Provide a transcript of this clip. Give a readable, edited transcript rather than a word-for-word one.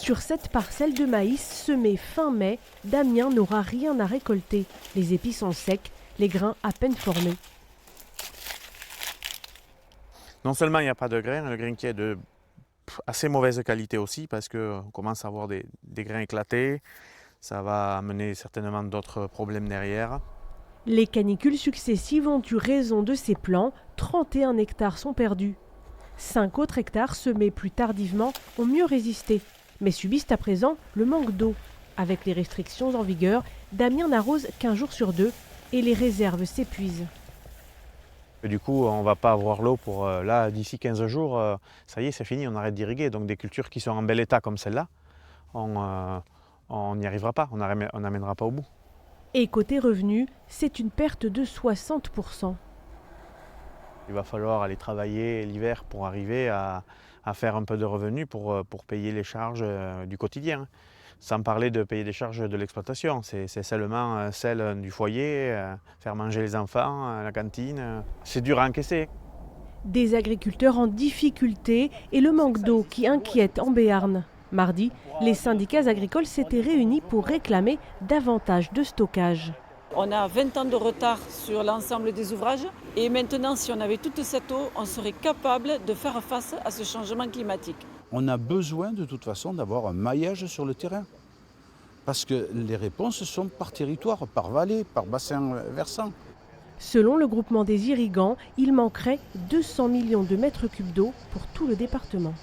Sur cette parcelle de maïs semée fin mai, Damien n'aura rien à récolter. Les épis sont secs, les grains à peine formés. Non seulement il n'y a pas de grain, le grain qui est de assez mauvaise qualité aussi parce qu'on commence à avoir des grains éclatés. Ça va amener certainement d'autres problèmes derrière. Les canicules successives ont eu raison de ces plants. 31 hectares sont perdus. 5 autres hectares semés plus tardivement ont mieux résisté, mais subissent à présent le manque d'eau. Avec les restrictions en vigueur, Damien n'arrose qu'1 jour sur 2 et les réserves s'épuisent. Et du coup, on ne va pas avoir l'eau pour là, d'ici 15 jours, ça y est, c'est fini, on arrête d'irriguer. Donc des cultures qui sont en bel état comme celle-là, on n'y arrivera pas, on n'amènera pas au bout. Et côté revenus, c'est une perte de 60%. Il va falloir aller travailler l'hiver pour arriver à faire un peu de revenus pour payer les charges du quotidien. Sans parler de payer des charges de l'exploitation, c'est seulement celle du foyer, faire manger les enfants, la cantine. C'est dur à encaisser. Des agriculteurs en difficulté et le manque d'eau qui inquiète en Béarn. Mardi, les syndicats agricoles s'étaient réunis pour réclamer davantage de stockage. On a 20 ans de retard sur l'ensemble des ouvrages et maintenant, si on avait toute cette eau, on serait capable de faire face à ce changement climatique. On a besoin de toute façon d'avoir un maillage sur le terrain parce que les réponses sont par territoire, par vallée, par bassin versant. Selon le groupement des irrigants, il manquerait 200 millions de mètres cubes d'eau pour tout le département.